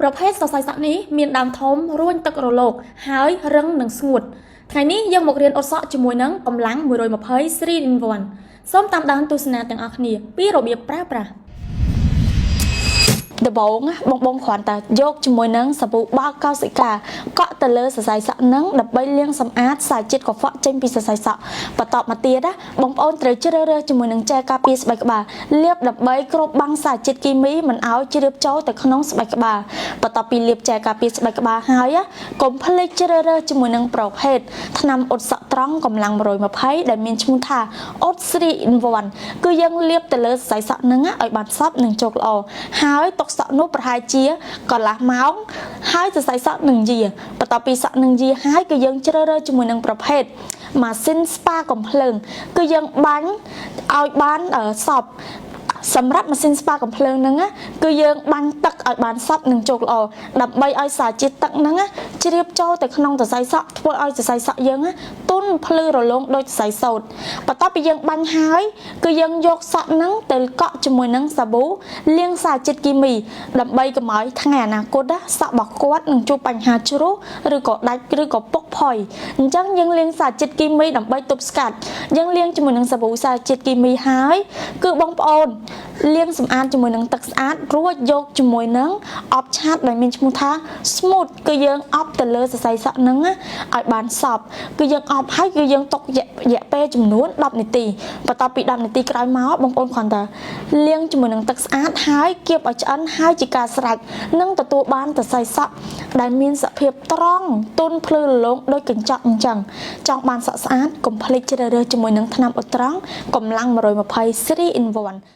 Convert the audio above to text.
ប្រភេទសរសៃសក់នេះមានដើមធំរួញទឹករលកហើយរឹងនិងស្ងួតថ្ងៃនេះយើងមករៀនអ៊ុតសក់ជាមួយនឹងកម្លាំង120 3 in 1សូមតាមដានទស្សនាទាំងអស់គ្នាពីរបៀបប្រើប្រាស់ដំបូងបងគ្រាន់តែយកជាមួយនឹងសាប៊ូបោកកោសិកាកក់ទៅលើសរសៃសក់នឹងដើម្បីលាងសម្អាតសារជាតិកខ្វក់ចេញពីសរសៃសក់បន្ទាប់មកទៀតបងប្អូនត្រូវជ្រើសរើសជាមួយនឹងចែការពារស្បែកក្បាលលាបដើម្បីគ្របបាំងសារជាតិគីមីមិនឲ្យជ្រាបចូលទៅក្នុងស្បែកក្បាលបន្ទាប់ពីលាបចែការពារស្បែកក្បាលហើយកុំភ្លេចជ្រើសរើសជាមួយនឹងប្រភេទថ្នាំអ៊ុតសក់ត្រង់កម្លាំង120ដែលមានឈ្មោះថាអ៊ុត3 in 1គឺយើងលាបទៅលើសរសៃសក់នឹងឲ្យបានសព្វនិងជោគល្អហើយទុកសក់នោះប្រហែលជាកន្លះម៉ោងហើយសរសៃសក់នឹងយាបន្ទាប់ពីសក់នឹងយាហើយគឺយើងជ្រើសរើសជាមួយនឹងប្រភេទម៉ាស៊ីនស្ប៉ាកំភ្លើងគឺយើងបាញ់ឲ្យបានសព្វសម្រាប់ម៉ាស៊ីនស្ប៉ាកំភ្លើងហ្នឹងគឺយើងបាញ់ទឹកឲ្យបានសព្វនិងជោគល្អដើម្បីឲ្យសារជាតិទឹកហ្នឹងជ្រាបចូលទៅក្នុងសរសៃសក់ធ្វើឲ្យសរសៃសក់យើងទន់ភ្លឺរលោងដូចសរសៃសូត្របន្ទាប់ពីយើងបាញ់ហើយគឺយើងយកសក់ហ្នឹងទៅកក់ជាមួយនឹងសាប៊ូលាងសារជាតិគីមីដើម្បីកុំឲ្យថ្ងៃអនាគតសក់របស់គាត់នឹងជួបបញ្ហាជ្រុះឬក៏ដាច់ឬក៏ពុកផុយអញ្ចឹងយើងលាងសារជាតិគីមីដើម្បីទប់ស្កាត់យើងលាងជាមួយនឹងសាប៊ូសារជាតិគីមីហើយគឺបងប្អូនលាងសម្អាតជាមួយនឹងទឹកស្អាតរួចយកជាមួយនឹងអបឆាតដែលមានឈ្មោះថា smooth គឺយើងអបទៅលើសរសៃសក់ហ្នឹងឲ្យបានសព្វគឺយើងអបហើយគឺយើងទុករយៈពេលចំនួន10នាទីបន្ទាប់ពី10នាទីក្រោយមកបងប្អូនគ្រាន់តែលាងជាមួយនឹងទឹកស្អាតហើយគៀបឲ្យឆ្អិនហើយជាការស្រេចនឹងទទួលបានសរសៃសក់ដែលមានសភាពត្រង់ទន់ភ្លឺរលោងដូចកញ្ចក់អញ្ចឹងចង់បានសក់ស្អាតកុំភ្លេចជ្រើសរើសជាមួយនឹងថ្នាំអ៊ុតត្រង់កម្លាំង120 3 in 1